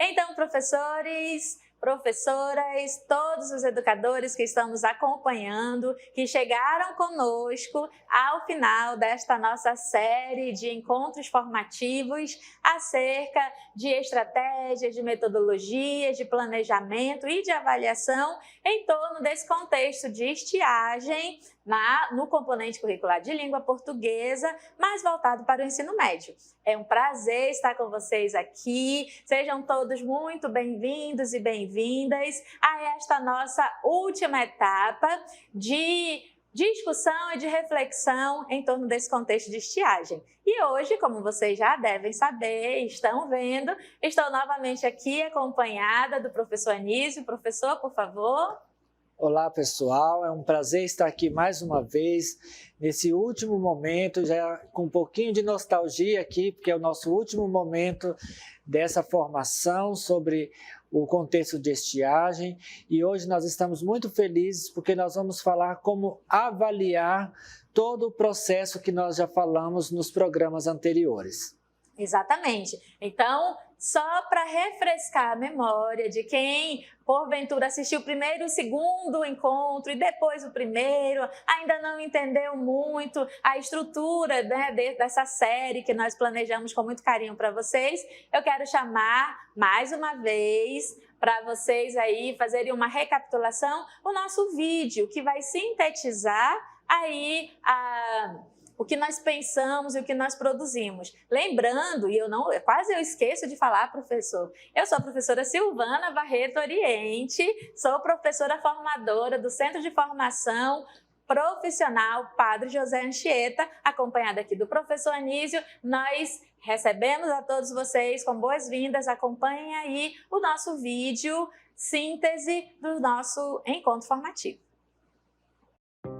Então, professores, professoras, todos os educadores que estão nos acompanhando, que chegaram conosco ao final desta nossa série de encontros formativos acerca de estratégias, de metodologias, de planejamento e de avaliação em torno desse contexto de estiagem no componente curricular de língua portuguesa, mais voltado para o ensino médio. É um prazer estar com vocês aqui. Sejam todos muito bem-vindos e bem-vindas a esta nossa última etapa de discussão e de reflexão em torno desse contexto de estiagem. E hoje, como vocês já devem saber, estão vendo, estou novamente aqui acompanhada do professor Anísio. Professor, por favor. Olá, pessoal, é um prazer estar aqui mais uma vez, nesse último momento, já com um pouquinho de nostalgia aqui, porque é o nosso último momento dessa formação sobre o contexto de estiagem, e hoje nós estamos muito felizes porque nós vamos falar como avaliar todo o processo que nós já falamos nos programas anteriores. Exatamente. Então, só para refrescar a memória de quem, porventura, assistiu o primeiro e o segundo encontro e depois o primeiro, ainda não entendeu muito a estrutura, né, dessa série que nós planejamos com muito carinho para vocês, eu quero chamar mais uma vez para vocês aí fazerem uma recapitulação, o nosso vídeo que vai sintetizar aí o que nós pensamos e o que nós produzimos. Lembrando, e quase eu esqueço de falar, professor, eu sou a professora Silvana Barreto Oriente, sou professora formadora do Centro de Formação Profissional Padre José Anchieta, acompanhada aqui do professor Anísio. Nós recebemos a todos vocês com boas-vindas, acompanhem aí o nosso vídeo síntese do nosso encontro formativo.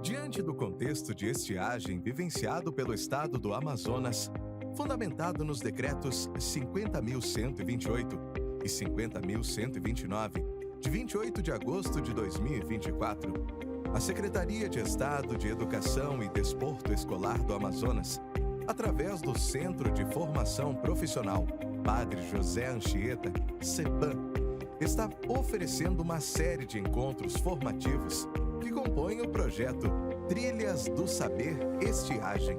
Diante do contexto de estiagem vivenciado pelo Estado do Amazonas, fundamentado nos decretos 50.128 e 50.129, de 28 de agosto de 2024, a Secretaria de Estado de Educação e Desporto Escolar do Amazonas, através do Centro de Formação Profissional Padre José Anchieta, CEPAM, está oferecendo uma série de encontros formativos que compõem o projeto Trilhas do Saber Estiagem,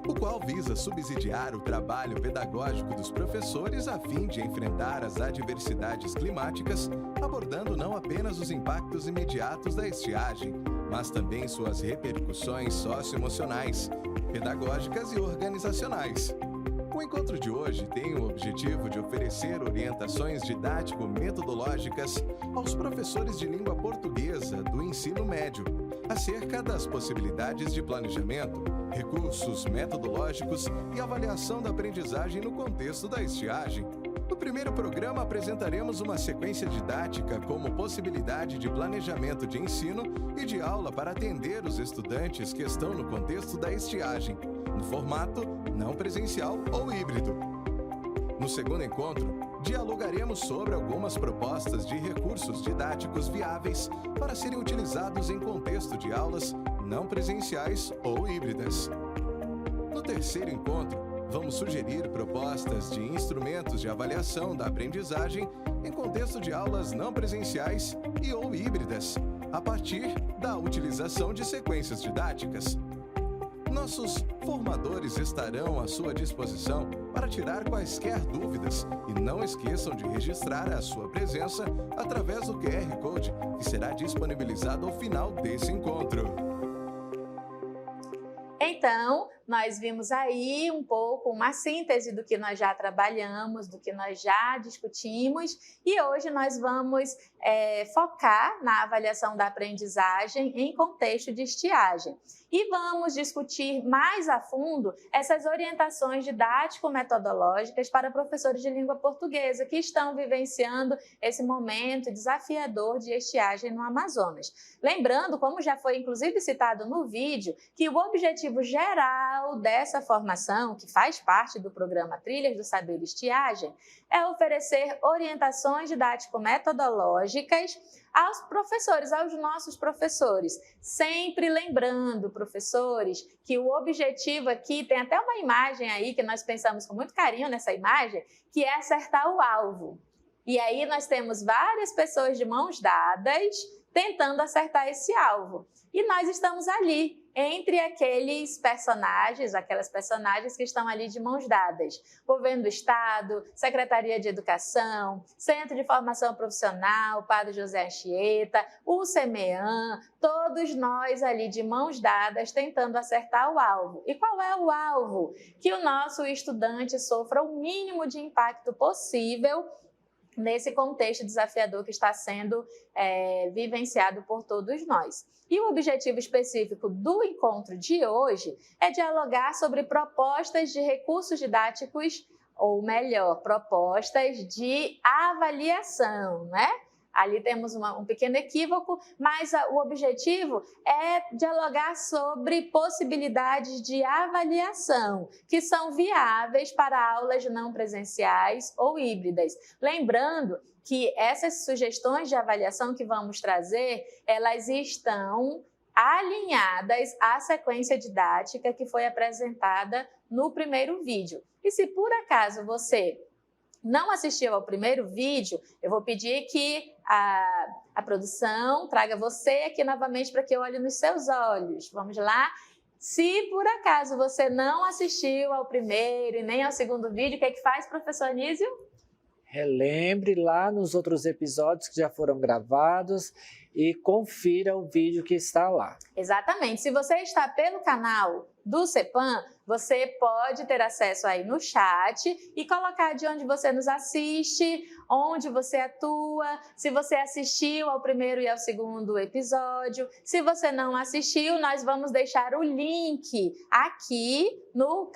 o qual visa subsidiar o trabalho pedagógico dos professores a fim de enfrentar as adversidades climáticas, abordando não apenas os impactos imediatos da estiagem, mas também suas repercussões socioemocionais, pedagógicas e organizacionais. O encontro de hoje tem o objetivo de oferecer orientações didático-metodológicas aos professores de língua portuguesa do ensino médio, acerca das possibilidades de planejamento, recursos metodológicos e avaliação da aprendizagem no contexto da estiagem. No primeiro programa, apresentaremos uma sequência didática como possibilidade de planejamento de ensino e de aula para atender os estudantes que estão no contexto da estiagem, no formato não presencial ou híbrido. No segundo encontro, dialogaremos sobre algumas propostas de recursos didáticos viáveis para serem utilizados em contexto de aulas não presenciais ou híbridas. No terceiro encontro, vamos sugerir propostas de instrumentos de avaliação da aprendizagem em contexto de aulas não presenciais e ou híbridas, a partir da utilização de sequências didáticas. Nossos formadores estarão à sua disposição para tirar quaisquer dúvidas e não esqueçam de registrar a sua presença através do QR Code que será disponibilizado ao final desse encontro. Então, nós vimos aí um pouco uma síntese do que nós já trabalhamos, do que nós já discutimos, e hoje nós vamos focar na avaliação da aprendizagem em contexto de estiagem. E vamos discutir mais a fundo essas orientações didático-metodológicas para professores de língua portuguesa que estão vivenciando esse momento desafiador de estiagem no Amazonas. Lembrando, como já foi inclusive citado no vídeo, que o objetivo geral dessa formação, que faz parte do programa Trilhas do Saber Estiagem, é oferecer orientações didático-metodológicas aos professores, aos nossos professores. Sempre lembrando, professores, que o objetivo aqui, tem até uma imagem aí que nós pensamos com muito carinho nessa imagem, que é acertar o alvo. E aí nós temos várias pessoas de mãos dadas tentando acertar esse alvo. E nós estamos ali, entre aqueles personagens, aquelas personagens que estão ali de mãos dadas. Governo do Estado, Secretaria de Educação, Centro de Formação Profissional, Padre José Anchieta, o CEMEAN, todos nós ali de mãos dadas tentando acertar o alvo. E qual é o alvo? Que o nosso estudante sofra o mínimo de impacto possível nesse contexto desafiador que está sendo vivenciado por todos nós. E o objetivo específico do encontro de hoje é dialogar sobre propostas de recursos didáticos, ou melhor, propostas de avaliação, né? Ali temos um pequeno equívoco, mas o objetivo é dialogar sobre possibilidades de avaliação, que são viáveis para aulas não presenciais ou híbridas. Lembrando que essas sugestões de avaliação que vamos trazer, elas estão alinhadas à sequência didática que foi apresentada no primeiro vídeo. E se por acaso você não assistiu ao primeiro vídeo, eu vou pedir que a produção traga você aqui novamente para que eu olhe nos seus olhos. Vamos lá? Se por acaso você não assistiu ao primeiro e nem ao segundo vídeo, o que é que faz, professor Anísio? Relembre lá nos outros episódios que já foram gravados e confira o vídeo que está lá. Exatamente. Se você está pelo canal do CEPAM, você pode ter acesso aí no chat e colocar de onde você nos assiste, onde você atua, se você assistiu ao primeiro e ao segundo episódio. Se você não assistiu, nós vamos deixar o link aqui no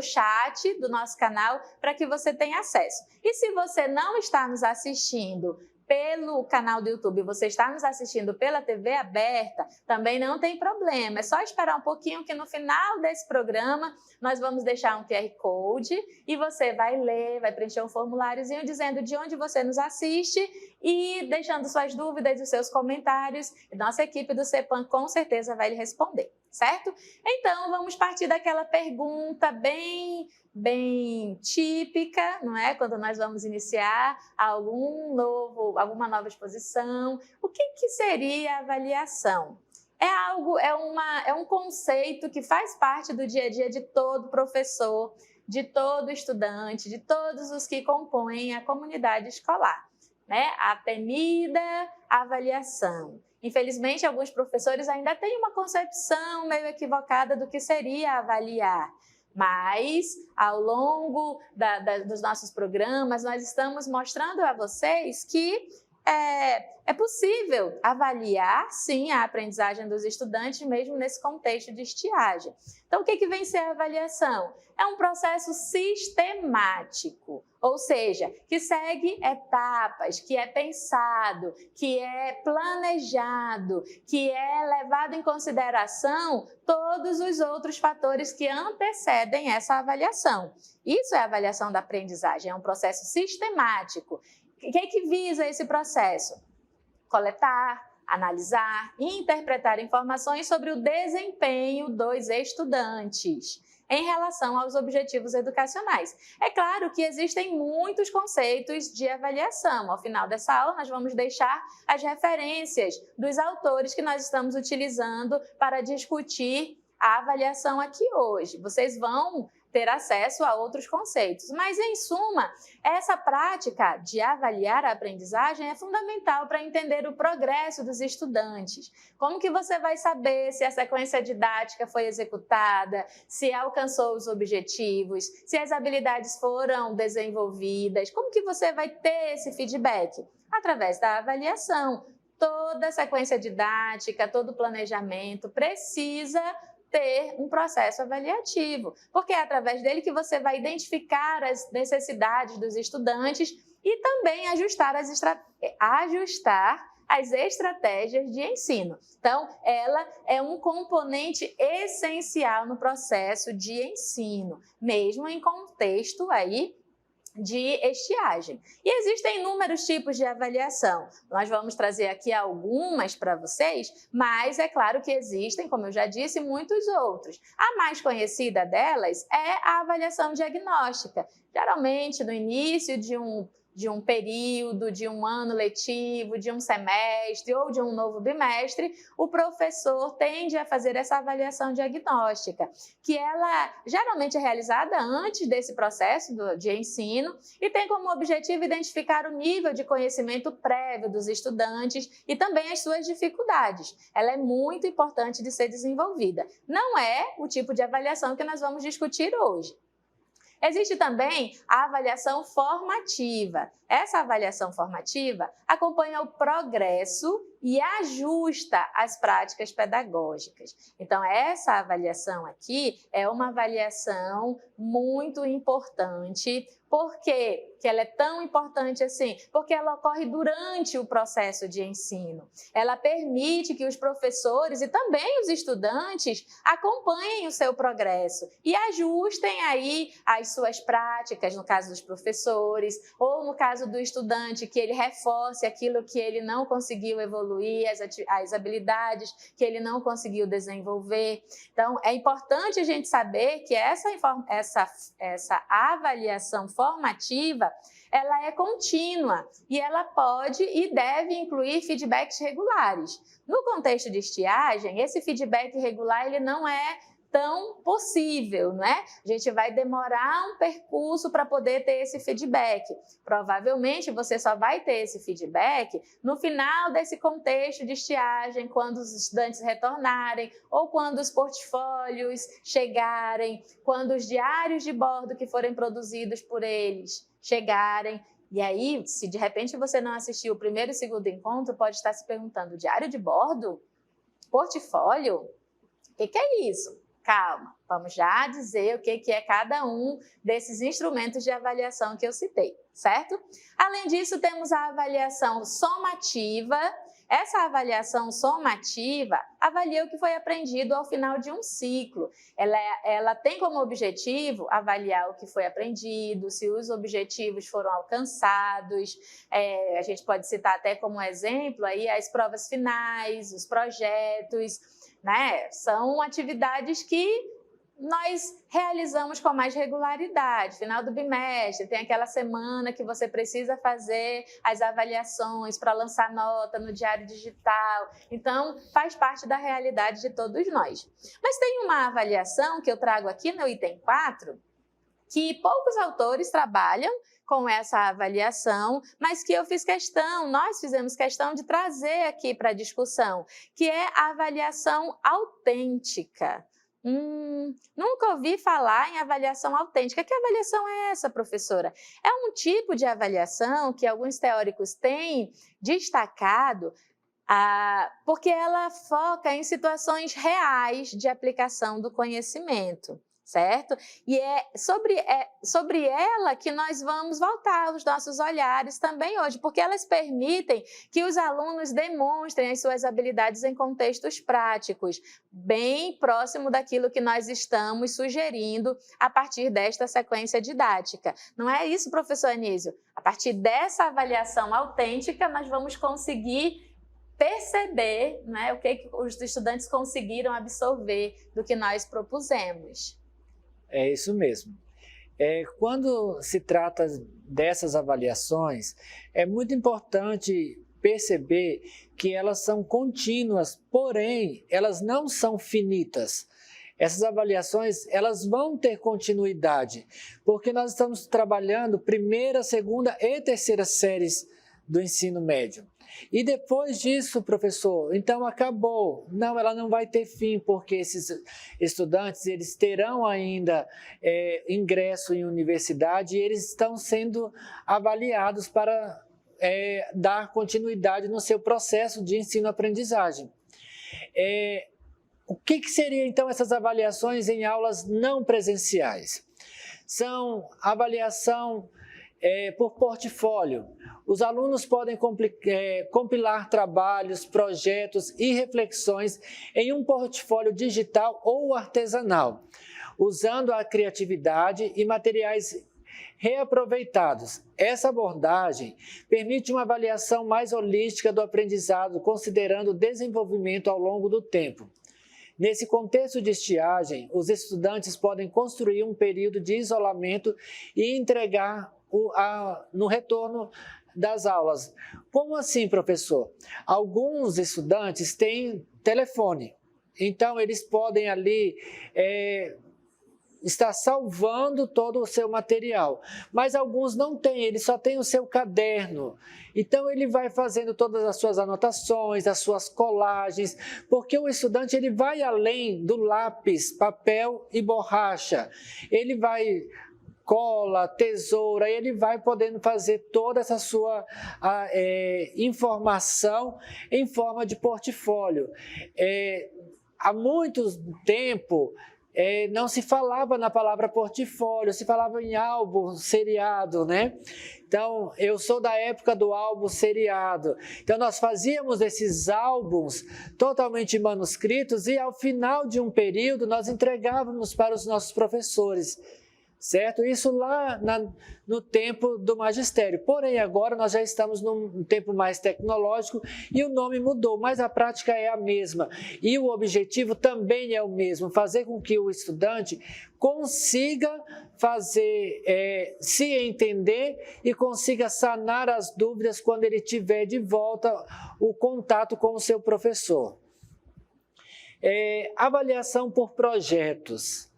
chat do nosso canal para que você tenha acesso. E se você não está nos assistindo pelo canal do YouTube, você está nos assistindo pela TV aberta, também não tem problema. É só esperar um pouquinho que no final desse programa nós vamos deixar um QR Code e você vai ler, vai preencher um formuláriozinho dizendo de onde você nos assiste e deixando suas dúvidas e seus comentários. Nossa equipe do CEPAM com certeza vai lhe responder, certo? Então, vamos partir daquela pergunta bem típica, não é? Quando nós vamos iniciar alguma nova exposição. O que seria avaliação? É um conceito que faz parte do dia a dia de todo professor, de todo estudante, de todos os que compõem a comunidade escolar, né? A temida avaliação. Infelizmente, alguns professores ainda têm uma concepção meio equivocada do que seria avaliar. Mas, ao longo dos nossos programas, nós estamos mostrando a vocês que é possível avaliar, sim, a aprendizagem dos estudantes, mesmo nesse contexto de estiagem. Então, o que vem ser a avaliação? É um processo sistemático, ou seja, que segue etapas, que é pensado, que é planejado, que é levado em consideração todos os outros fatores que antecedem essa avaliação. Isso é a avaliação da aprendizagem, é um processo sistemático. O que visa esse processo? Coletar, analisar e interpretar informações sobre o desempenho dos estudantes em relação aos objetivos educacionais. É claro que existem muitos conceitos de avaliação. Ao final dessa aula, nós vamos deixar as referências dos autores que nós estamos utilizando para discutir a avaliação aqui hoje. Vocês vão ter acesso a outros conceitos. Mas, em suma, essa prática de avaliar a aprendizagem é fundamental para entender o progresso dos estudantes. Como que você vai saber se a sequência didática foi executada, se alcançou os objetivos, se as habilidades foram desenvolvidas? Como que você vai ter esse feedback? Através da avaliação. Toda a sequência didática, todo o planejamento precisa ter um processo avaliativo, porque é através dele que você vai identificar as necessidades dos estudantes e também ajustar as estratégias de ensino. Então, ela é um componente essencial no processo de ensino, mesmo em contexto aí de estiagem. E existem inúmeros tipos de avaliação. Nós vamos trazer aqui algumas para vocês, mas é claro que existem, como eu já disse, muitos outros. A mais conhecida delas é a avaliação diagnóstica. Geralmente, no início de um de um período, de um ano letivo, de um semestre ou de um novo bimestre, o professor tende a fazer essa avaliação diagnóstica, que ela geralmente é realizada antes desse processo de ensino e tem como objetivo identificar o nível de conhecimento prévio dos estudantes e também as suas dificuldades. Ela é muito importante de ser desenvolvida. Não é o tipo de avaliação que nós vamos discutir hoje. Existe também a avaliação formativa. Essa avaliação formativa acompanha o progresso e ajusta as práticas pedagógicas. Então, essa avaliação aqui é uma avaliação muito importante. Por quê que ela é tão importante assim? Porque ela ocorre durante o processo de ensino. Ela permite que os professores e também os estudantes acompanhem o seu progresso e ajustem aí as suas práticas, no caso dos professores, ou no caso do estudante, que ele reforce aquilo que ele não conseguiu evoluir, as habilidades que ele não conseguiu desenvolver. Então, é importante a gente saber que essa avaliação formativa, ela é contínua e ela pode e deve incluir feedbacks regulares. No contexto de estiagem, esse feedback regular ele não é tão possível, não é? A gente vai demorar um percurso para poder ter esse feedback. Provavelmente você só vai ter esse feedback no final desse contexto de estiagem, quando os estudantes retornarem ou quando os portfólios chegarem, quando os diários de bordo que forem produzidos por eles chegarem. E aí, se de repente você não assistiu o primeiro e segundo encontro, pode estar se perguntando: diário de bordo? Portfólio? O que é isso? Calma, vamos já dizer o que é cada um desses instrumentos de avaliação que eu citei, certo? Além disso, temos a avaliação somativa. Essa avaliação somativa avalia o que foi aprendido ao final de um ciclo. Ela tem como objetivo avaliar o que foi aprendido, se os objetivos foram alcançados. A gente pode citar até como exemplo aí as provas finais, os projetos, né? São atividades que nós realizamos com mais regularidade. Final do bimestre, tem aquela semana que você precisa fazer as avaliações para lançar nota no diário digital. Então, faz parte da realidade de todos nós. Mas tem uma avaliação que eu trago aqui no item 4, que poucos autores trabalham com essa avaliação, mas que nós fizemos questão de trazer aqui para a discussão, que é a avaliação autêntica. Nunca ouvi falar em avaliação autêntica. Que avaliação é essa, professora? É um tipo de avaliação que alguns teóricos têm destacado porque ela foca em situações reais de aplicação do conhecimento, certo? E é sobre ela que nós vamos voltar os nossos olhares também hoje, porque elas permitem que os alunos demonstrem as suas habilidades em contextos práticos, bem próximo daquilo que nós estamos sugerindo a partir desta sequência didática. Não é isso, professor Anísio? A partir dessa avaliação autêntica, nós vamos conseguir perceber, né, o que os estudantes conseguiram absorver do que nós propusemos. É isso mesmo. Quando se trata dessas avaliações, é muito importante perceber que elas são contínuas, porém, elas não são finitas. Essas avaliações, elas vão ter continuidade, porque nós estamos trabalhando primeira, segunda e terceira séries do ensino médio. E depois disso, professor, então acabou. Não, ela não vai ter fim, porque esses estudantes eles terão ainda ingresso em universidade e eles estão sendo avaliados para dar continuidade no seu processo de ensino-aprendizagem. O que seriam então essas avaliações em aulas não presenciais? São avaliação por portfólio. Os alunos podem compilar trabalhos, projetos e reflexões em um portfólio digital ou artesanal, usando a criatividade e materiais reaproveitados. Essa abordagem permite uma avaliação mais holística do aprendizado, considerando o desenvolvimento ao longo do tempo. Nesse contexto de estiagem, os estudantes podem construir um período de isolamento e entregar no retorno das aulas. Como assim, professor? Alguns estudantes têm telefone, então eles podem ali estar salvando todo o seu material, mas alguns não têm, ele só tem o seu caderno. Então ele vai fazendo todas as suas anotações, as suas colagens, porque o estudante ele vai além do lápis, papel e borracha. Ele vai cola, tesoura, ele vai podendo fazer toda essa sua informação em forma de portfólio. Há muito tempo não se falava na palavra portfólio, se falava em álbum seriado, né? Então, eu sou da época do álbum seriado. Então, nós fazíamos esses álbuns totalmente manuscritos e, ao final de um período, nós entregávamos para os nossos professores. Certo? Isso lá no tempo do magistério. Porém, agora nós já estamos num tempo mais tecnológico e o nome mudou, mas a prática é a mesma. E o objetivo também é o mesmo, fazer com que o estudante consiga se entender e consiga sanar as dúvidas quando ele tiver de volta o contato com o seu professor. Avaliação por projetos.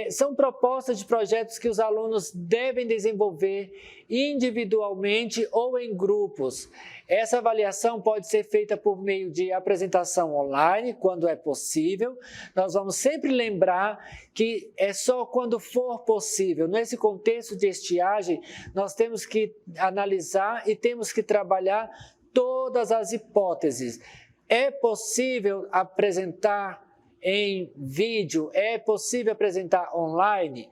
São propostas de projetos que os alunos devem desenvolver individualmente ou em grupos. Essa avaliação pode ser feita por meio de apresentação online, quando é possível. Nós vamos sempre lembrar que é só quando for possível. Nesse contexto de estiagem, nós temos que analisar e temos que trabalhar todas as hipóteses. É possível apresentar em vídeo? É possível apresentar online?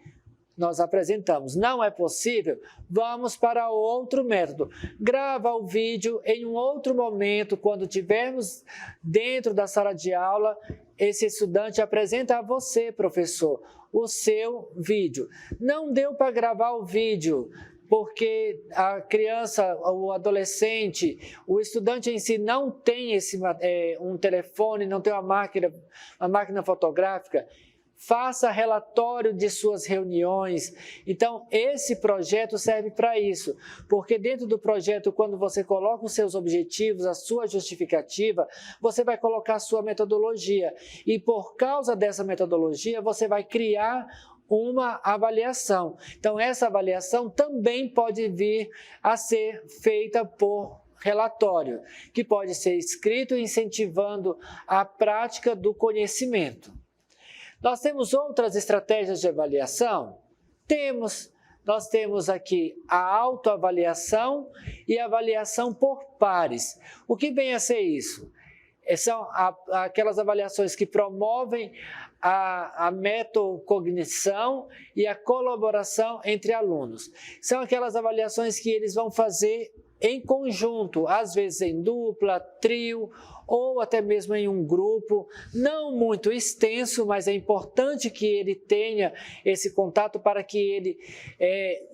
Nós apresentamos. Não é possível? Vamos para outro método. Grava o vídeo em um outro momento, quando estivermos dentro da sala de aula, esse estudante apresenta a você, professor, o seu vídeo. Não deu para gravar o vídeo, porque a criança, o adolescente, o estudante em si não tem um telefone, não tem uma máquina fotográfica, faça relatório de suas reuniões. Então, esse projeto serve para isso, porque dentro do projeto, quando você coloca os seus objetivos, a sua justificativa, você vai colocar a sua metodologia. E por causa dessa metodologia, você vai criar uma avaliação. Então, essa avaliação também pode vir a ser feita por relatório, que pode ser escrito incentivando a prática do conhecimento. Nós temos outras estratégias de avaliação? Temos. Nós temos aqui a autoavaliação e a avaliação por pares. O que vem a ser isso? São aquelas avaliações que promovem a metacognição e a colaboração entre alunos. São aquelas avaliações que eles vão fazer em conjunto, às vezes em dupla, trio ou até mesmo em um grupo, não muito extenso, mas é importante que ele tenha esse contato para que ele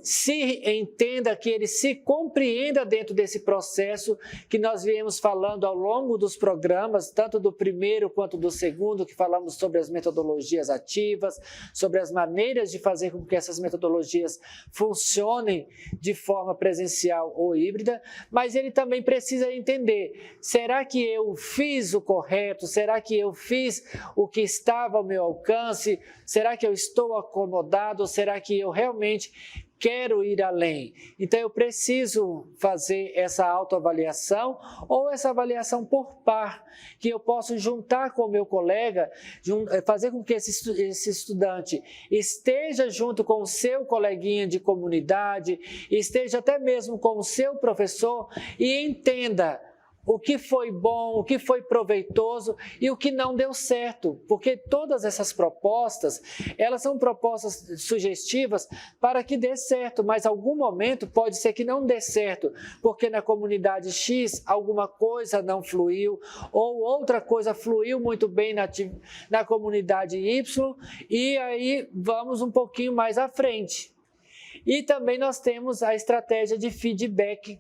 se entenda, que ele se compreenda dentro desse processo que nós viemos falando ao longo dos programas, tanto do primeiro quanto do segundo, que falamos sobre as metodologias ativas, sobre as maneiras de fazer com que essas metodologias funcionem de forma presencial ou híbrida, mas ele também precisa entender, será que eu fiz o correto? Será que eu fiz o que estava ao meu alcance? Será que eu estou acomodado? Será que eu realmente quero ir além? Então, eu preciso fazer essa autoavaliação ou essa avaliação por par, que eu posso juntar com o meu colega, fazer com que esse estudante esteja junto com o seu coleguinha de comunidade, esteja até mesmo com o seu professor e entenda o que foi bom, o que foi proveitoso e o que não deu certo, porque todas essas propostas, elas são propostas sugestivas para que dê certo, mas em algum momento pode ser que não dê certo, porque na comunidade X alguma coisa não fluiu, ou outra coisa fluiu muito bem na comunidade Y, e aí vamos um pouquinho mais à frente. E também nós temos a estratégia de feedback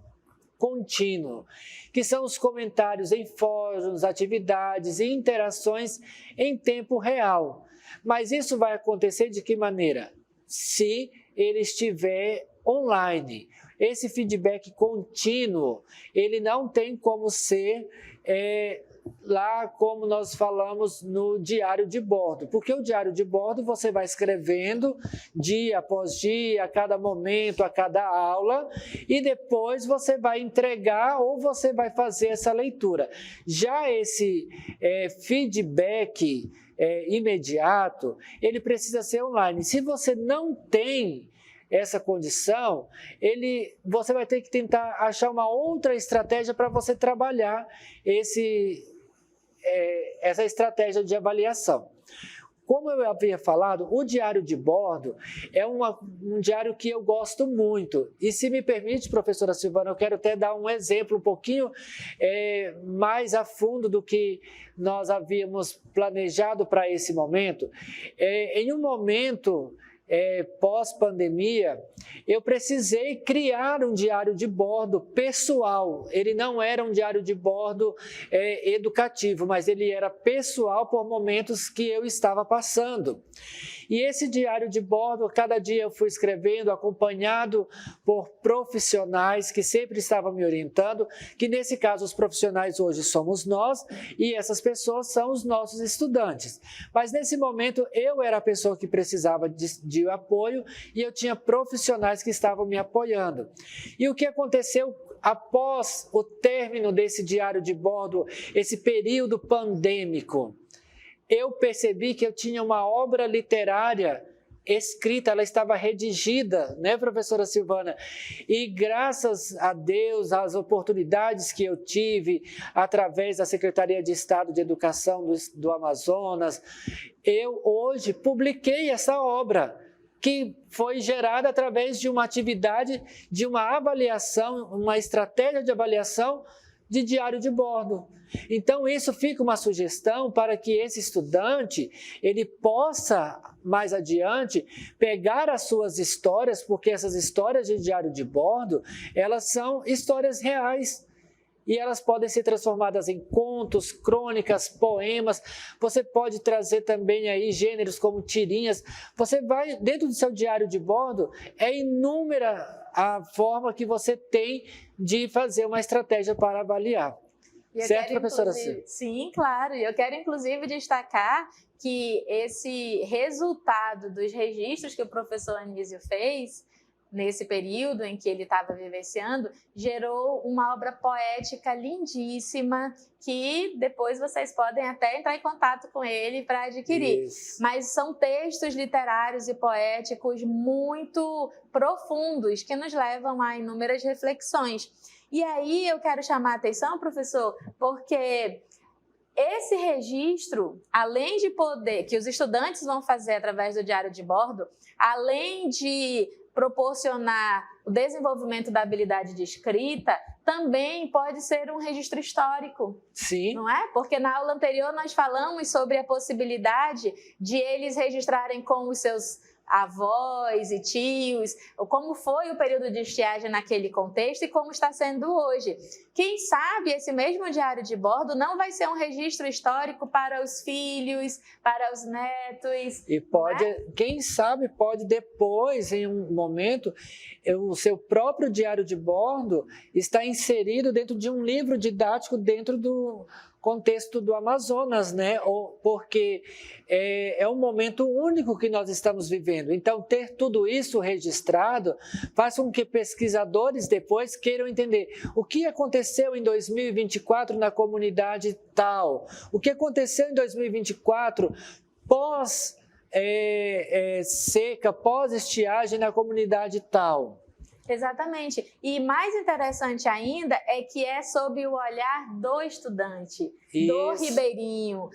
contínuo, que são os comentários em fóruns, atividades e interações em tempo real. Mas isso vai acontecer de que maneira? Se ele estiver online. Esse feedback contínuo, ele não tem como ser lá como nós falamos no diário de bordo, porque o diário de bordo você vai escrevendo dia após dia, a cada momento, a cada aula, e depois você vai entregar ou você vai fazer essa leitura. Já esse feedback imediato, ele precisa ser online. Se você não tem essa condição, você vai ter que tentar achar uma outra estratégia para você trabalhar essa estratégia de avaliação. Como eu havia falado, o diário de bordo é um diário que eu gosto muito. E se me permite, professora Silvana, eu quero até dar um exemplo um pouquinho mais a fundo do que nós havíamos planejado para esse momento. Em um momento pós-pandemia, eu precisei criar um diário de bordo pessoal. Ele não era um diário de bordo educativo, mas ele era pessoal por momentos que eu estava passando. E esse diário de bordo, cada dia eu fui escrevendo, acompanhado por profissionais que sempre estavam me orientando, que nesse caso os profissionais hoje somos nós e essas pessoas são os nossos estudantes. Mas nesse momento eu era a pessoa que precisava de apoio e eu tinha profissionais que estavam me apoiando. E o que aconteceu após o término desse diário de bordo, esse período pandêmico? Eu percebi que eu tinha uma obra literária escrita, ela estava redigida, né, professora Silvana? E graças a Deus, às oportunidades que eu tive através da Secretaria de Estado de Educação do Amazonas, eu hoje publiquei essa obra, que foi gerada através de uma atividade, de uma avaliação, uma estratégia de avaliação de diário de bordo. Então, isso fica uma sugestão para que esse estudante, ele possa, mais adiante, pegar as suas histórias, porque essas histórias de diário de bordo, elas são histórias reais. E elas podem ser transformadas em contos, crônicas, poemas. Você pode trazer também aí gêneros como tirinhas. Você vai, dentro do seu diário de bordo, é inúmera a forma que você tem de fazer uma estratégia para avaliar. Certo, professora Silvia? Sim, claro. E eu quero, inclusive, destacar que esse resultado dos registros que o professor Anísio fez, nesse período em que ele estava vivenciando, gerou uma obra poética lindíssima que depois vocês podem até entrar em contato com ele para adquirir. Isso. Mas são textos literários e poéticos muito profundos que nos levam a inúmeras reflexões. E aí eu quero chamar a atenção, professor, porque esse registro, além de poder, que os estudantes vão fazer através do diário de bordo, além de proporcionar o desenvolvimento da habilidade de escrita, também pode ser um registro histórico. Sim. Não é? Porque na aula anterior nós falamos sobre a possibilidade de eles registrarem com os seus avós e tios, como foi o período de estiagem naquele contexto e como está sendo hoje. Quem sabe esse mesmo diário de bordo não vai ser um registro histórico para os filhos, para os netos. E pode, quem sabe pode depois, em um momento, o seu próprio diário de bordo está inserido dentro de um livro didático dentro do contexto do Amazonas, né? Porque é um momento único que nós estamos vivendo. Então, ter tudo isso registrado faz com que pesquisadores depois queiram entender o que aconteceu em 2024 na comunidade tal, o que aconteceu em 2024 pós seca, pós estiagem na comunidade tal. Exatamente. E mais interessante ainda é que é sob o olhar do estudante, do ribeirinho,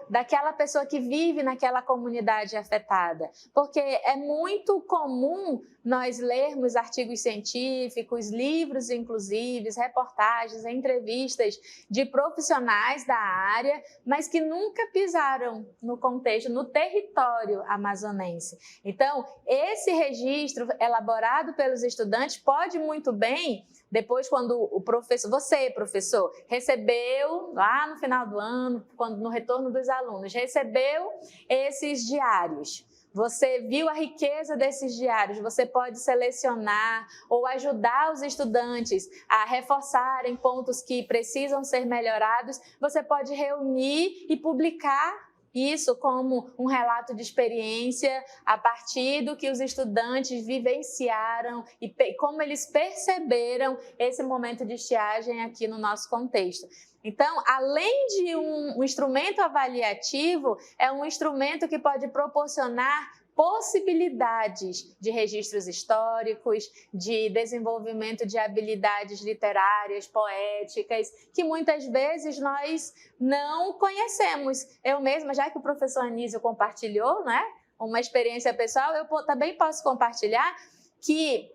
daquela pessoa que vive naquela comunidade afetada. Porque é muito comum nós lermos artigos científicos, livros inclusive, reportagens, entrevistas de profissionais da área, mas que nunca pisaram no contexto, no território amazonense. Então, esse registro elaborado pelos estudantes pode muito bem, depois quando o professor, você, professor, recebeu lá no final do ano, quando no retorno dos alunos, recebeu esses diários. Você viu a riqueza desses diários, você pode selecionar ou ajudar os estudantes a reforçarem pontos que precisam ser melhorados. Você pode reunir e publicar isso como um relato de experiência a partir do que os estudantes vivenciaram e como eles perceberam esse momento de estiagem aqui no nosso contexto. Então, além de um instrumento avaliativo, é um instrumento que pode proporcionar possibilidades de registros históricos, de desenvolvimento de habilidades literárias, poéticas, que muitas vezes nós não conhecemos. Eu mesma, já que o professor Anísio compartilhou, né, uma experiência pessoal, eu também posso compartilhar que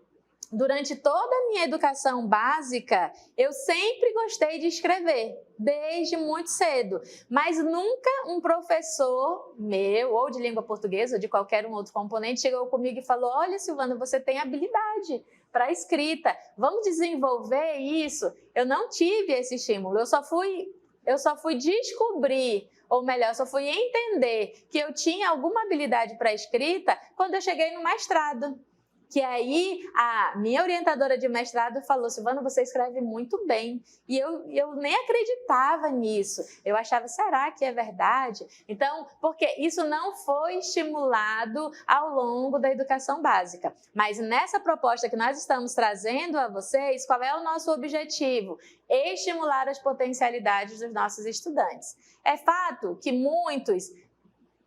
durante toda a minha educação básica, eu sempre gostei de escrever, desde muito cedo. Mas nunca um professor meu, ou de língua portuguesa, ou de qualquer um outro componente, chegou comigo e falou: olha, Silvana, você tem habilidade para escrita, vamos desenvolver isso. Eu não tive esse estímulo, eu só fui descobrir, ou melhor, só fui entender que eu tinha alguma habilidade para escrita quando eu cheguei no mestrado. Que aí a minha orientadora de mestrado falou: Silvana, você escreve muito bem. E eu nem acreditava nisso. Eu achava, será que é verdade? Então, porque isso não foi estimulado ao longo da educação básica. Mas nessa proposta que nós estamos trazendo a vocês, qual é o nosso objetivo? Estimular as potencialidades dos nossos estudantes. É fato que muitos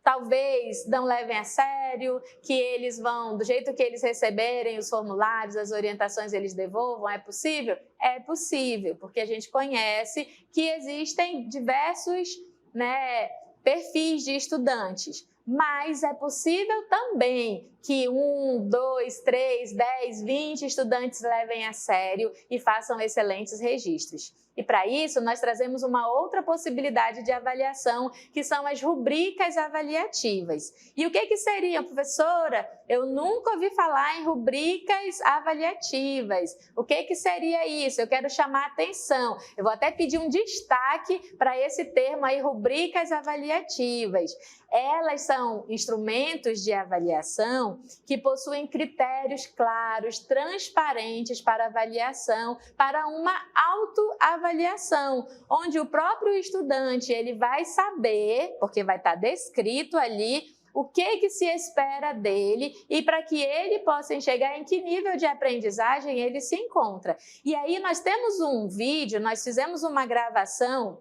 talvez não levem a sério, que eles vão, do jeito que eles receberem os formulários, as orientações, eles devolvam. É possível? É possível, porque a gente conhece que existem diversos, né, perfis de estudantes. Mas é possível também que 1, 2, 3, 10, 20 estudantes levem a sério e façam excelentes registros. E para isso, nós trazemos uma outra possibilidade de avaliação, que são as rubricas avaliativas. E o que seriam, professora? Eu nunca ouvi falar em rubricas avaliativas. O que seria isso? Eu quero chamar a atenção. Eu vou até pedir um destaque para esse termo aí, rubricas avaliativas. Elas são instrumentos de avaliação que possuem critérios claros, transparentes para avaliação, para uma autoavaliação, onde o próprio estudante ele vai saber, porque vai estar descrito ali, o que se espera dele e para que ele possa enxergar em que nível de aprendizagem ele se encontra. E aí nós temos um vídeo, nós fizemos uma gravação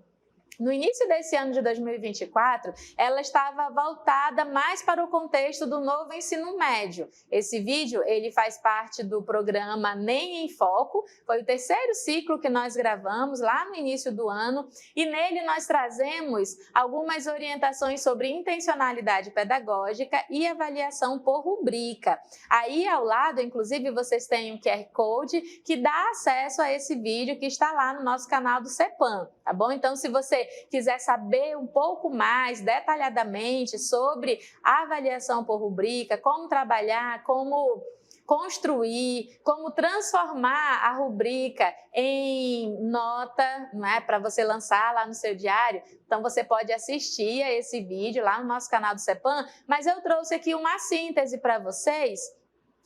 no início desse ano de 2024, ela estava voltada mais para o contexto do novo ensino médio. Esse vídeo, ele faz parte do programa NEM em Foco, foi o 3º ciclo que nós gravamos lá no início do ano, e nele nós trazemos algumas orientações sobre intencionalidade pedagógica e avaliação por rubrica. Aí ao lado, inclusive, vocês têm um QR Code que dá acesso a esse vídeo que está lá no nosso canal do CEPAM, tá bom? Então, se você quiser saber um pouco mais detalhadamente sobre a avaliação por rubrica, como trabalhar, como construir, como transformar a rubrica em nota, não é, para você lançar lá no seu diário, então você pode assistir a esse vídeo lá no nosso canal do CEPAM, mas eu trouxe aqui uma síntese para vocês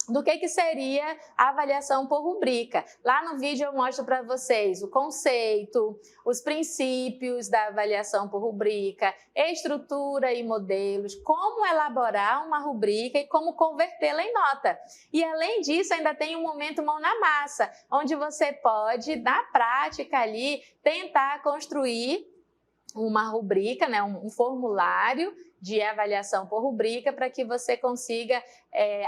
do que seria a avaliação por rubrica. Lá no vídeo eu mostro para vocês o conceito, os princípios da avaliação por rubrica, estrutura e modelos, como elaborar uma rubrica e como convertê-la em nota. E além disso, ainda tem um momento mão na massa, onde você pode, na prática ali, tentar construir uma rubrica, né, um formulário de avaliação por rubrica para que você consiga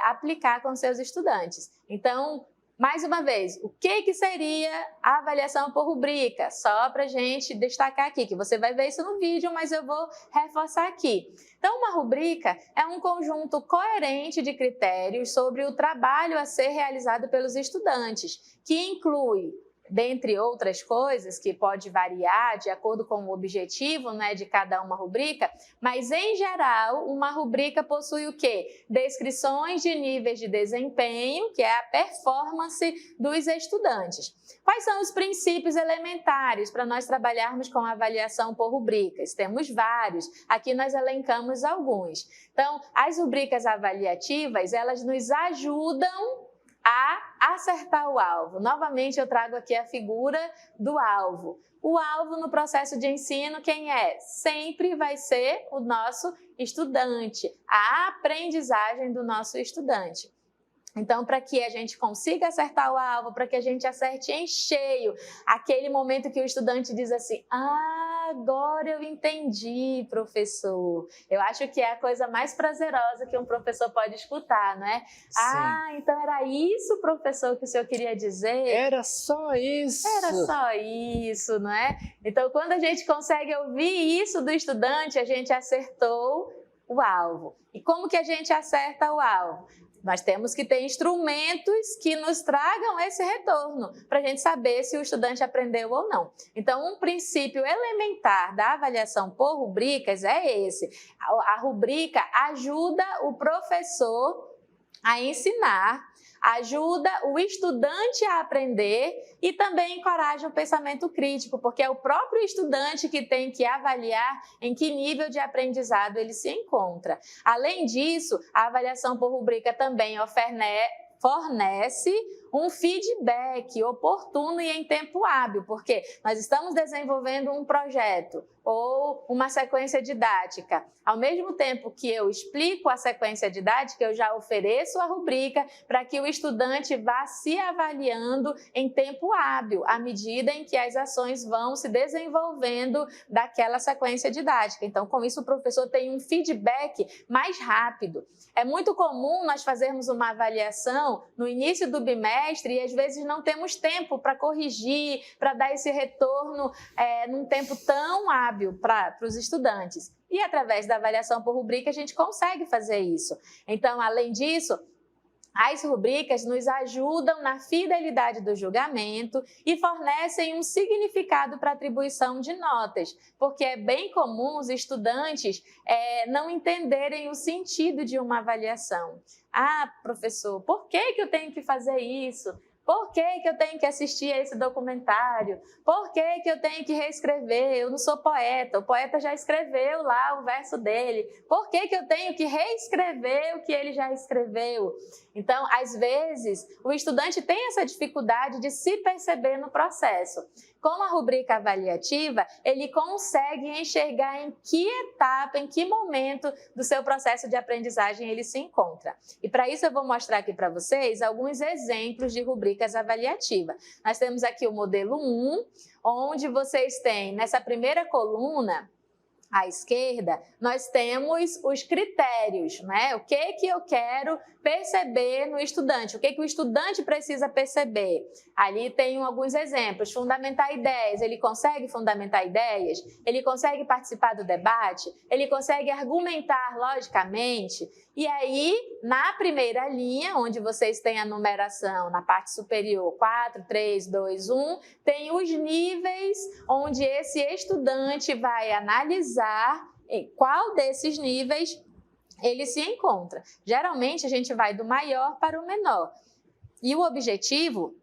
aplicar com seus estudantes. Então, mais uma vez, o que seria a avaliação por rubrica? Só para a gente destacar aqui, que você vai ver isso no vídeo, mas eu vou reforçar aqui. Então, uma rubrica é um conjunto coerente de critérios sobre o trabalho a ser realizado pelos estudantes, que inclui dentre outras coisas, que pode variar de acordo com o objetivo, né, de cada uma rubrica, mas em geral, uma rubrica possui o quê? Descrições de níveis de desempenho, que é a performance dos estudantes. Quais são os princípios elementares para nós trabalharmos com a avaliação por rubricas? Temos vários, aqui nós elencamos alguns. Então, as rubricas avaliativas, elas nos ajudam a acertar o alvo. Novamente, eu trago aqui a figura do alvo. O alvo no processo de ensino, quem é? Sempre vai ser o nosso estudante, a aprendizagem do nosso estudante. Então, para que a gente consiga acertar o alvo, para que a gente acerte em cheio, aquele momento que o estudante diz assim, agora eu entendi, professor. Eu acho que é a coisa mais prazerosa que um professor pode escutar, não é? Sim. Então era isso, professor, que o senhor queria dizer? Era só isso. Era só isso, não é? Então, quando a gente consegue ouvir isso do estudante, a gente acertou o alvo. E como que a gente acerta o alvo? Nós temos que ter instrumentos que nos tragam esse retorno, para a gente saber se o estudante aprendeu ou não. Então, um princípio elementar da avaliação por rubricas é esse. A rubrica ajuda o professor a ensinar, ajuda o estudante a aprender e também encoraja o pensamento crítico, porque é o próprio estudante que tem que avaliar em que nível de aprendizado ele se encontra. Além disso, a avaliação por rubrica também fornece um feedback oportuno e em tempo hábil, porque nós estamos desenvolvendo um projeto ou uma sequência didática. Ao mesmo tempo que eu explico a sequência didática, eu já ofereço a rubrica para que o estudante vá se avaliando em tempo hábil, à medida em que as ações vão se desenvolvendo daquela sequência didática. Então, com isso, o professor tem um feedback mais rápido. É muito comum nós fazermos uma avaliação no início do bimestre e às vezes não temos tempo para corrigir, para dar esse retorno num tempo tão hábil para os estudantes. E através da avaliação por rubrica a gente consegue fazer isso. Então, além disso, as rubricas nos ajudam na fidelidade do julgamento e fornecem um significado para a atribuição de notas, porque é bem comum os estudantes não entenderem o sentido de uma avaliação. Professor, por que eu tenho que fazer isso? Por que eu tenho que assistir a esse documentário? Por que eu tenho que reescrever? Eu não sou poeta, o poeta já escreveu lá o verso dele. Por que eu tenho que reescrever o que ele já escreveu? Então, às vezes, o estudante tem essa dificuldade de se perceber no processo. Com a rubrica avaliativa, ele consegue enxergar em que etapa, em que momento do seu processo de aprendizagem ele se encontra. E para isso eu vou mostrar aqui para vocês alguns exemplos de rubricas avaliativas. Nós temos aqui o modelo 1, onde vocês têm nessa primeira coluna, à esquerda, nós temos os critérios, né? O que eu quero perceber no estudante, o que o estudante precisa perceber. Ali tem alguns exemplos, fundamentar ideias, ele consegue fundamentar ideias? Ele consegue participar do debate? Ele consegue argumentar logicamente? E aí, na primeira linha, onde vocês têm a numeração na parte superior, 4, 3, 2, 1, tem os níveis onde esse estudante vai analisar em qual desses níveis ele se encontra. Geralmente, a gente vai do maior para o menor. E o objetivo,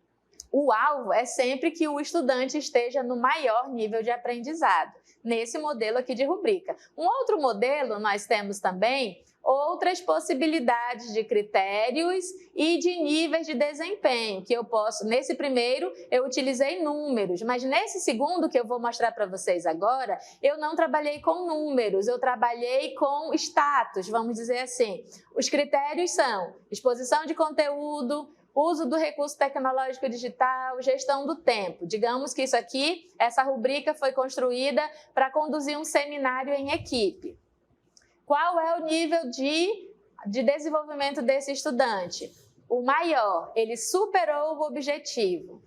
o alvo, é sempre que o estudante esteja no maior nível de aprendizado, nesse modelo aqui de rubrica. Um outro modelo, nós temos também outras possibilidades de critérios e de níveis de desempenho, que eu posso, nesse primeiro eu utilizei números, mas nesse segundo que eu vou mostrar para vocês agora, eu não trabalhei com números, eu trabalhei com status, vamos dizer assim. Os critérios são exposição de conteúdo, uso do recurso tecnológico digital, gestão do tempo. Digamos que isso aqui, essa rubrica foi construída para conduzir um seminário em equipe. Qual é o nível de desenvolvimento desse estudante? O maior, ele superou o objetivo.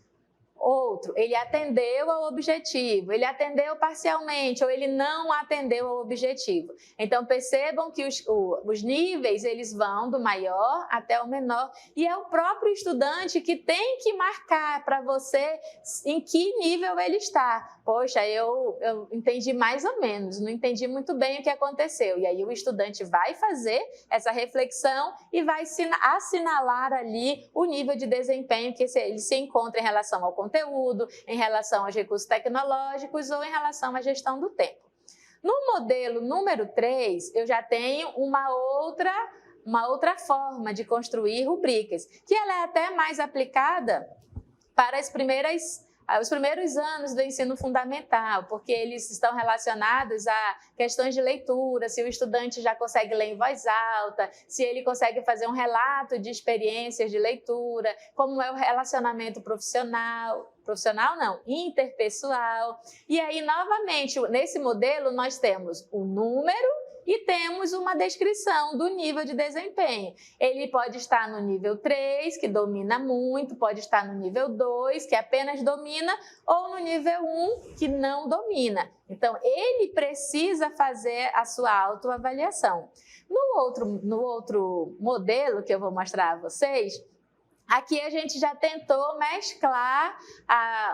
Outro, ele atendeu ao objetivo, ele atendeu parcialmente ou ele não atendeu ao objetivo. Então, percebam que os níveis eles vão do maior até o menor e é o próprio estudante que tem que marcar para você em que nível ele está. Poxa, eu entendi mais ou menos, não entendi muito bem o que aconteceu. E aí o estudante vai fazer essa reflexão e vai assinalar ali o nível de desempenho que ele se encontra em relação ao conteúdo, em relação aos recursos tecnológicos ou em relação à gestão do tempo. No modelo número 3, eu já tenho uma outra forma de construir rubricas, que ela é até mais aplicada para os primeiros anos do ensino fundamental, porque eles estão relacionados a questões de leitura, se o estudante já consegue ler em voz alta, se ele consegue fazer um relato de experiências de leitura, como é o relacionamento interpessoal. E aí, novamente, nesse modelo, nós temos o número e temos uma descrição do nível de desempenho. Ele pode estar no nível 3, que domina muito, pode estar no nível 2, que apenas domina, ou no nível 1, que não domina. Então, ele precisa fazer a sua autoavaliação. No outro modelo que eu vou mostrar a vocês, aqui a gente já tentou mesclar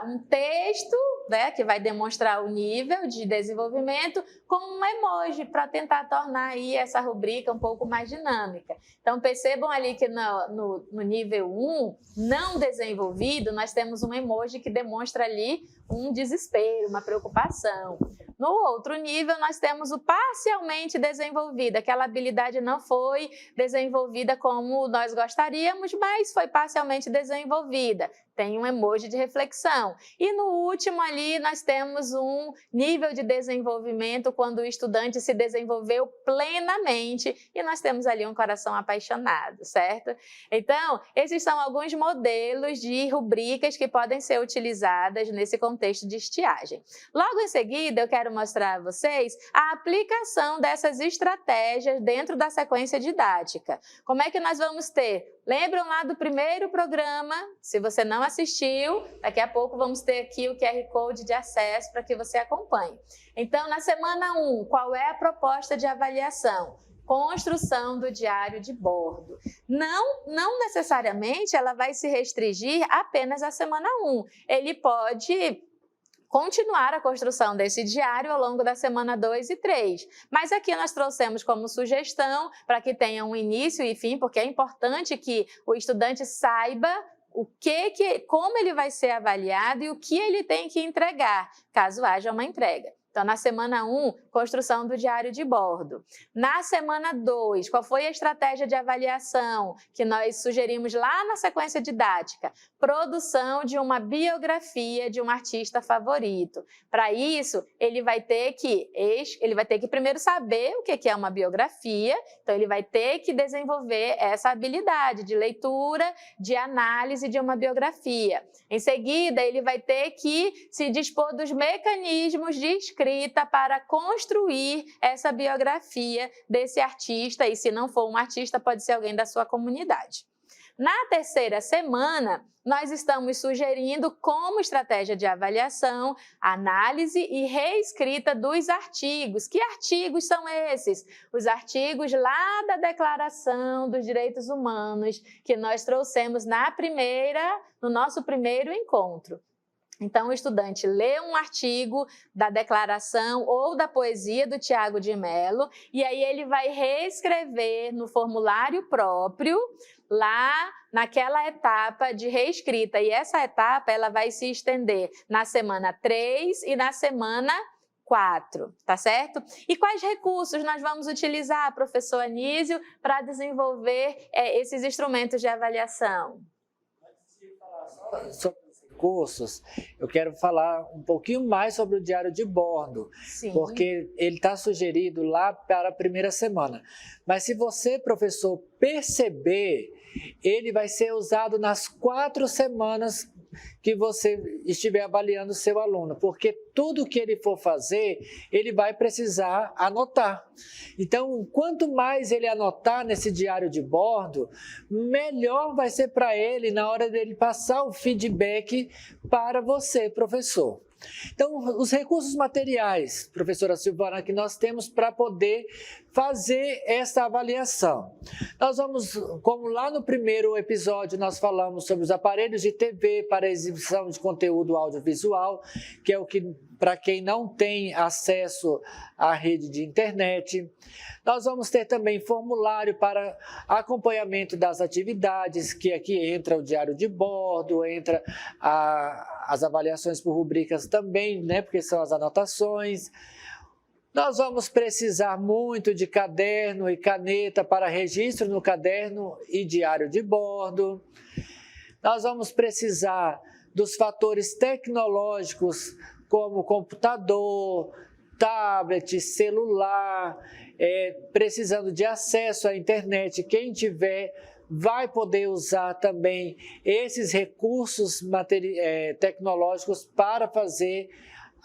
um texto, né, que vai demonstrar o nível de desenvolvimento com um emoji para tentar tornar aí essa rubrica um pouco mais dinâmica. Então, percebam ali que no nível 1, não desenvolvido, nós temos um emoji que demonstra ali um desespero, uma preocupação. No outro nível, nós temos o parcialmente desenvolvido. Aquela habilidade não foi desenvolvida como nós gostaríamos, mas foi parcialmente desenvolvida. Tem um emoji de reflexão. E no último ali, nós temos um nível de desenvolvimento quando o estudante se desenvolveu plenamente e nós temos ali um coração apaixonado, certo? Então, esses são alguns modelos de rubricas que podem ser utilizadas nesse contexto de estiagem. Logo em seguida, eu quero mostrar a vocês a aplicação dessas estratégias dentro da sequência didática. Como é que nós vamos ter? Lembram lá do primeiro programa? Se você não assistiu, daqui a pouco vamos ter aqui o QR Code de acesso para que você acompanhe. Então, na semana 1, qual é a proposta de avaliação? Construção do diário de bordo. Não necessariamente ela vai se restringir apenas à semana 1. Ele pode continuar a construção desse diário ao longo da semana 2 e 3. Mas aqui nós trouxemos como sugestão para que tenha um início e fim, porque é importante que o estudante saiba como ele vai ser avaliado e o que ele tem que entregar, caso haja uma entrega. Então, na semana 1, construção do diário de bordo. Na semana 2, qual foi a estratégia de avaliação que nós sugerimos lá na sequência didática? Produção de uma biografia de um artista favorito. Para isso, ele vai ter que primeiro saber o que é uma biografia, então ele vai ter que desenvolver essa habilidade de leitura, de análise de uma biografia. Em seguida, ele vai ter que se dispor dos mecanismos de escrita para construir essa biografia desse artista, e se não for um artista, pode ser alguém da sua comunidade. Na terceira semana, nós estamos sugerindo como estratégia de avaliação, análise e reescrita dos artigos. Que artigos são esses? Os artigos lá da Declaração dos Direitos Humanos que nós trouxemos no nosso primeiro encontro. Então, o estudante lê um artigo da declaração ou da poesia do Tiago de Mello e aí ele vai reescrever no formulário próprio lá naquela etapa de reescrita. E essa etapa ela vai se estender na semana 3 e na semana 4, tá certo? E quais recursos nós vamos utilizar, professor Anísio, para desenvolver esses instrumentos de avaliação? Antes de falar sobre cursos, eu quero falar um pouquinho mais sobre o diário de bordo, Sim. Porque ele está sugerido lá para a primeira semana. Mas se você, professor, perceber, ele vai ser usado nas 4 semanas que você estiver avaliando o seu aluno, porque tudo que ele for fazer, ele vai precisar anotar. Então, quanto mais ele anotar nesse diário de bordo, melhor vai ser para ele na hora dele passar o feedback para você, professor. Então, os recursos materiais, professora Silvana, que nós temos para poder fazer essa avaliação. Nós vamos, como lá no primeiro episódio nós falamos sobre os aparelhos de TV para exibição de conteúdo audiovisual, que é o que, para quem não tem acesso à rede de internet. Nós vamos ter também formulário para acompanhamento das atividades, que aqui entra o diário de bordo, entra as avaliações por rubricas também, né, porque são as anotações. Nós vamos precisar muito de caderno e caneta para registro no caderno e diário de bordo. Nós vamos precisar dos fatores tecnológicos, como computador, tablet, celular, precisando de acesso à internet. Quem tiver vai poder usar também esses recursos tecnológicos para fazer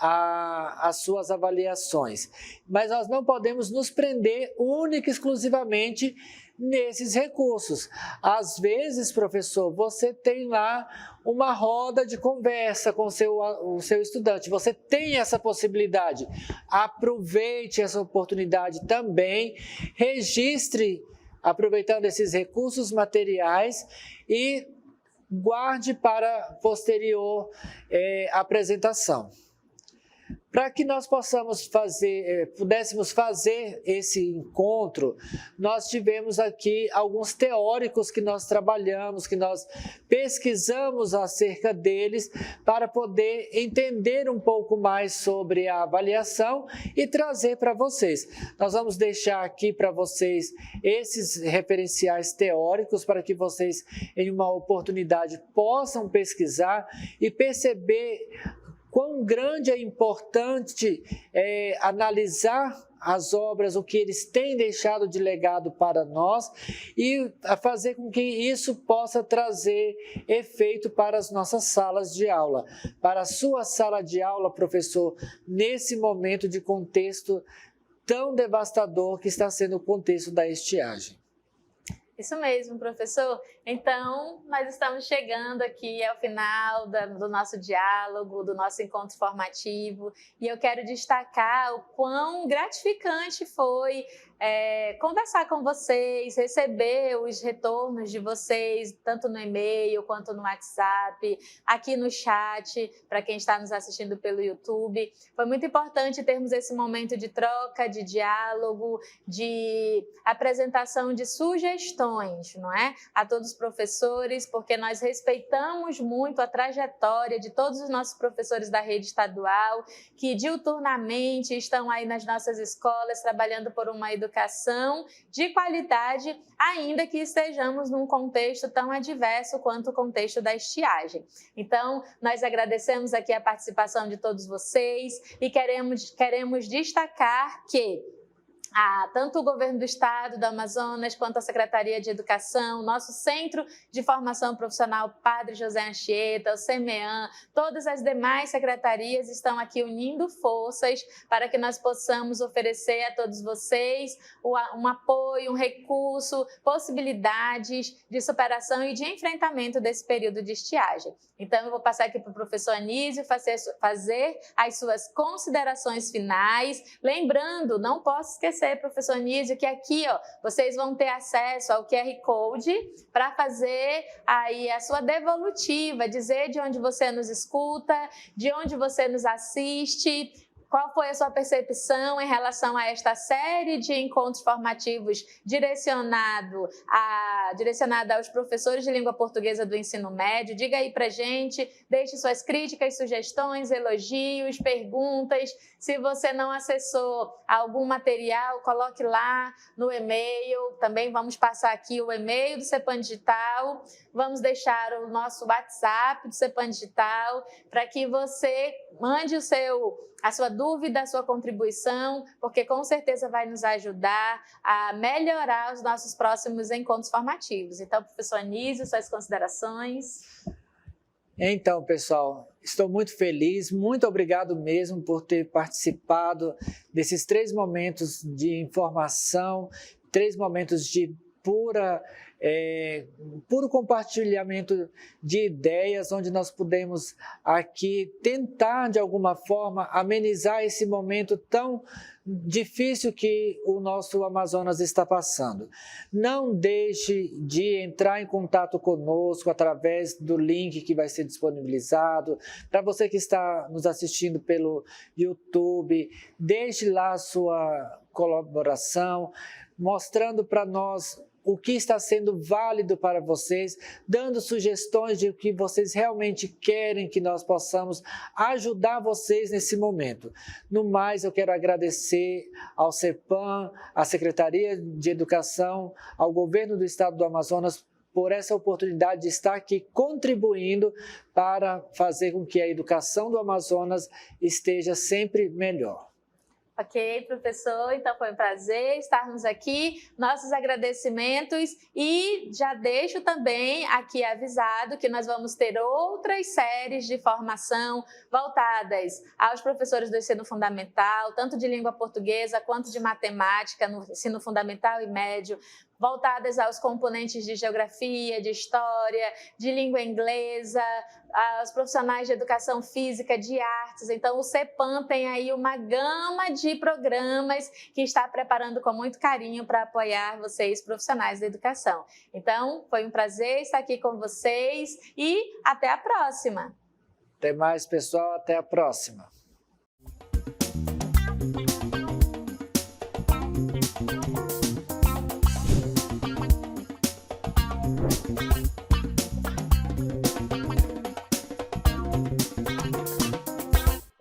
as suas avaliações. Mas nós não podemos nos prender única e exclusivamente nesses recursos. Às vezes, professor, você tem lá uma roda de conversa com o seu estudante, você tem essa possibilidade. Aproveite essa oportunidade também, registre, aproveitando esses recursos materiais e guarde para posterior apresentação. Para que nós pudéssemos fazer esse encontro, nós tivemos aqui alguns teóricos que nós trabalhamos, que nós pesquisamos acerca deles, para poder entender um pouco mais sobre a avaliação e trazer para vocês. Nós vamos deixar aqui para vocês esses referenciais teóricos, para que vocês, em uma oportunidade, possam pesquisar e perceber quão grande é importante analisar as obras, o que eles têm deixado de legado para nós e fazer com que isso possa trazer efeito para as nossas salas de aula. Para a sua sala de aula, professor, nesse momento de contexto tão devastador que está sendo o contexto da estiagem. Isso mesmo, professor. Então, nós estamos chegando aqui ao final do nosso diálogo, do nosso encontro formativo, e eu quero destacar o quão gratificante foi conversar com vocês, receber os retornos de vocês, tanto no e-mail quanto no WhatsApp, aqui no chat, para quem está nos assistindo pelo YouTube. Foi muito importante termos esse momento de troca, de diálogo, de apresentação de sugestões, não é? A todos os professores, porque nós respeitamos muito a trajetória de todos os nossos professores da rede estadual, que diuturnamente estão aí nas nossas escolas, trabalhando por uma educação de qualidade, ainda que estejamos num contexto tão adverso quanto o contexto da estiagem. Então, nós agradecemos aqui a participação de todos vocês e queremos destacar que tanto o Governo do Estado do Amazonas, quanto a Secretaria de Educação, nosso Centro de Formação Profissional Padre José Anchieta, o CEMEAN, todas as demais secretarias estão aqui unindo forças para que nós possamos oferecer a todos vocês um apoio, um recurso, possibilidades de superação e de enfrentamento desse período de estiagem. Então, eu vou passar aqui para o professor Anísio fazer as suas considerações finais. Lembrando, não posso esquecer, professor Anísio, que aqui vocês vão ter acesso ao QR Code para fazer aí a sua devolutiva, dizer de onde você nos escuta, de onde você nos assiste, qual foi a sua percepção em relação a esta série de encontros formativos direcionada aos professores de língua portuguesa do ensino médio? Diga aí pra gente, deixe suas críticas, sugestões, elogios, perguntas. Se você não acessou algum material, coloque lá no e-mail. Também vamos passar aqui o e-mail do CEPAN Digital. Vamos deixar o nosso WhatsApp do CEPAN Digital para que você mande a sua dúvida, a sua contribuição, porque com certeza vai nos ajudar a melhorar os nossos próximos encontros formativos. Então, professor Anísio, suas considerações. Então, pessoal, estou muito feliz, muito obrigado mesmo por ter participado desses 3 momentos de informação, 3 momentos de puro compartilhamento de ideias, onde nós pudemos aqui tentar, de alguma forma, amenizar esse momento tão difícil que o nosso Amazonas está passando. Não deixe de entrar em contato conosco através do link que vai ser disponibilizado. Para você que está nos assistindo pelo YouTube, deixe lá a sua colaboração, mostrando para nós o que está sendo válido para vocês, dando sugestões de o que vocês realmente querem que nós possamos ajudar vocês nesse momento. No mais, eu quero agradecer ao CEPAM, à Secretaria de Educação, ao Governo do Estado do Amazonas, por essa oportunidade de estar aqui contribuindo para fazer com que a educação do Amazonas esteja sempre melhor. Ok, professor, então foi um prazer estarmos aqui, nossos agradecimentos e já deixo também aqui avisado que nós vamos ter outras séries de formação voltadas aos professores do ensino fundamental, tanto de língua portuguesa quanto de matemática no ensino fundamental e médio, voltadas aos componentes de geografia, de história, de língua inglesa, aos profissionais de educação física, de artes. Então, o CEPAM tem aí uma gama de programas que está preparando com muito carinho para apoiar vocês, profissionais da educação. Então, foi um prazer estar aqui com vocês e até a próxima! Até mais, pessoal. Até a próxima.